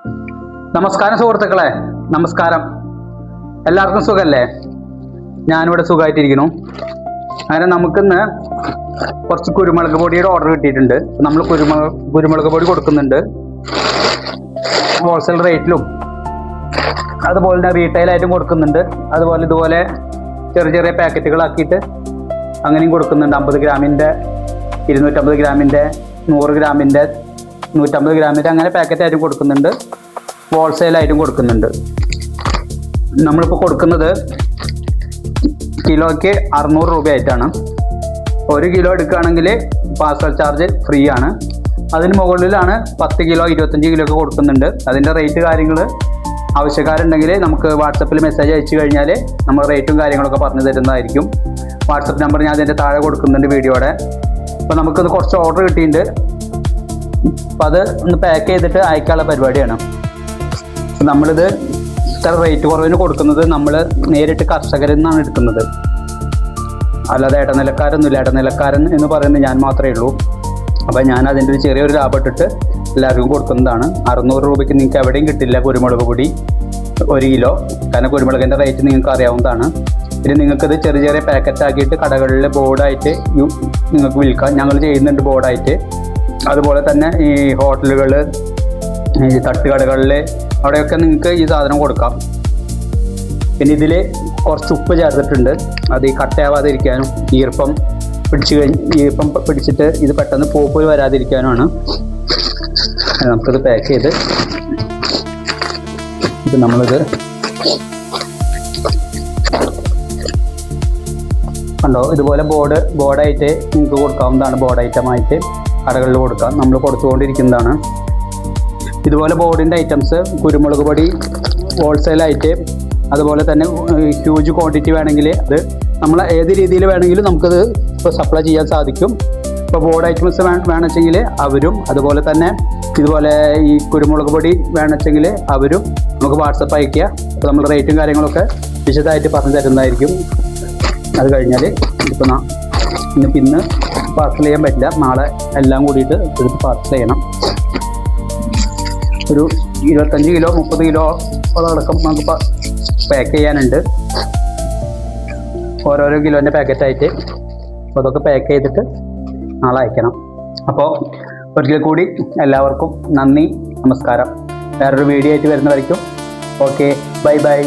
നമസ്കാരം സുഹൃത്തുക്കളെ, നമസ്കാരം. എല്ലാവർക്കും സുഖമല്ലേ? ഞാനിവിടെ സുഖമായിട്ടിരിക്കുന്നു. അങ്ങനെ നമുക്കിന്ന് കുറച്ച് കുരുമുളക് പൊടിയുടെ ഓർഡർ കിട്ടിയിട്ടുണ്ട്. നമ്മൾ കുരുമുളക് പൊടി കൊടുക്കുന്നുണ്ട് ഹോൾസെയിൽ റേറ്റിലും, അതുപോലെ തന്നെ റീറ്റെയിലായിട്ടും കൊടുക്കുന്നുണ്ട്. അതുപോലെ ഇതുപോലെ ചെറിയ ചെറിയ പാക്കറ്റുകളാക്കിയിട്ട് അങ്ങനെയും കൊടുക്കുന്നുണ്ട്. 50 ഗ്രാമിൻ്റെ, 250 ഗ്രാമിൻ്റെ, 100 ഗ്രാമിൻ്റെ, 150 ഗ്രാമിൻ്റെ അങ്ങനെ പാക്കറ്റായിട്ടും കൊടുക്കുന്നുണ്ട്. ഹോൾസെയിലായിട്ടും കൊടുക്കുന്നുണ്ട്. നമ്മളിപ്പോൾ കൊടുക്കുന്നത് കിലോയ്ക്ക് 600 രൂപയായിട്ടാണ്. 1 കിലോ എടുക്കുകയാണെങ്കിൽ പാർസൽ ചാർജ് ഫ്രീ ആണ്. അതിന് മുകളിലാണ് 10 കിലോ 25 കിലോ ഒക്കെ കൊടുക്കുന്നുണ്ട്. അതിൻ്റെ റേറ്റ് കാര്യങ്ങൾ ആവശ്യക്കാരുണ്ടെങ്കിൽ നമുക്ക് വാട്സപ്പിൽ മെസ്സേജ് അയച്ചു കഴിഞ്ഞാൽ നമ്മൾ റേറ്റും കാര്യങ്ങളൊക്കെ പറഞ്ഞു തരുന്നതായിരിക്കും. വാട്സപ്പ് നമ്പർ ഞാൻ അതിൻ്റെ താഴെ കൊടുക്കുന്നുണ്ട് വീഡിയോയുടെ. അപ്പോൾ നമുക്കിത് കുറച്ച് ഓർഡർ കിട്ടിയിട്ടുണ്ട്. അപ്പോൾ അത് ഒന്ന് പാക്ക് ചെയ്തിട്ട് അയക്കാനുള്ള പരിപാടിയാണ്. നമ്മളിത് ഇത്ര റേറ്റ് കുറവിന് കൊടുക്കുന്നത് നമ്മൾ നേരിട്ട് കർഷകരിൽ നിന്നാണ് എടുക്കുന്നത്. അല്ലാതെ ഇടനിലക്കാരൊന്നുമില്ല. ഇടനിലക്കാരൻ എന്ന് പറയുന്നത് ഞാൻ മാത്രമേ ഉള്ളൂ. അപ്പോൾ ഞാൻ അതിൻ്റെ ഒരു ചെറിയൊരു ലാഭം ഇട്ടിട്ട് എല്ലാവർക്കും കൊടുക്കുന്നതാണ്. 600 രൂപയ്ക്ക് നിങ്ങൾക്ക് എവിടെയും കിട്ടില്ല കുരുമുളക് പൊടി 1 കിലോ. കാരണം കുരുമുളകിൻ്റെ റേറ്റ് നിങ്ങൾക്ക് അറിയാവുന്നതാണ്. പിന്നെ നിങ്ങൾക്കത് ചെറിയ ചെറിയ പാക്കറ്റ് ആക്കിയിട്ട് കടകളിൽ ബോർഡായിട്ട് നിങ്ങൾക്ക് വിൽക്കാം. ഞങ്ങൾ ചെയ്യുന്നുണ്ട് ബോർഡായിട്ട്. അതുപോലെ തന്നെ ഈ ഹോട്ടലുകൾ, ഈ തട്ടുകടകളിൽ, അവിടെയൊക്കെ നിങ്ങൾക്ക് ഈ സാധനം കൊടുക്കാം. പിന്നെ ഇതിൽ കുറച്ച് ഉപ്പ് ചേർത്തിട്ടുണ്ട്. അത് ഈ കട്ടയാവാതിരിക്കാനും ഈർപ്പം പിടിച്ചിട്ട് ഇത് പെട്ടെന്ന് പോപ്പ് വരാതിരിക്കാനുമാണ്. നമുക്കിത് പാക്ക് ചെയ്ത് ഇത് നമ്മളിത് കണ്ടോ, ഇതുപോലെ ബോർഡായിട്ട് നിങ്ങൾക്ക് കൊടുക്കാവുന്നതാണ്. ബോർഡ് ഐറ്റമായിട്ട് കടകളിൽ കൊടുക്കാം. നമ്മൾ കൊടുത്തുകൊണ്ടിരിക്കുന്നതാണ്. ഇതുപോലെ ബോർഡിൻ്റെ ഐറ്റംസ് കുരുമുളക് പൊടി ഹോൾസെയിലായിട്ട്, അതുപോലെ തന്നെ ഹ്യൂജ് ക്വാണ്ടിറ്റി വേണമെങ്കിൽ അത് നമ്മൾ ഏത് രീതിയിൽ വേണമെങ്കിലും നമുക്കത് ഇപ്പോൾ സപ്ലൈ ചെയ്യാൻ സാധിക്കും. ഇപ്പോൾ ബോർഡ് ഐറ്റംസ് വേണമെങ്കിൽ അവരും, അതുപോലെ തന്നെ ഇതുപോലെ ഈ കുരുമുളക് പൊടി വേണമെങ്കിൽ അവരും നമുക്ക് വാട്സപ്പ് അയയ്ക്കുക. അപ്പോൾ നമ്മൾ റേറ്റും കാര്യങ്ങളൊക്കെ വിശദമായിട്ട് പറഞ്ഞു തരുന്നതായിരിക്കും. അത് കഴിഞ്ഞാൽ ഇപ്പോൾ ഇന്ന് പാർസൽ ചെയ്യാൻ പറ്റില്ല. നാളെ എല്ലാം കൂടിയിട്ട് എടുത്ത് പാർസൽ ചെയ്യണം. ഒരു 25 കിലോ 30 കിലോ അടക്കം നമുക്ക് പാക്ക് ചെയ്യാനുണ്ട്. ഓരോരോ കിലോൻ്റെ പാക്കറ്റായിട്ട്. അപ്പോൾ അതൊക്കെ പാക്ക് ചെയ്തിട്ട് നാളെ അയക്കണം. അപ്പോൾ ഒരിക്കൽ കൂടി എല്ലാവർക്കും നന്ദി, നമസ്കാരം. വേറൊരു വീഡിയോ ആയിട്ട് വരുന്നവരിക്കും. Okay, bye bye.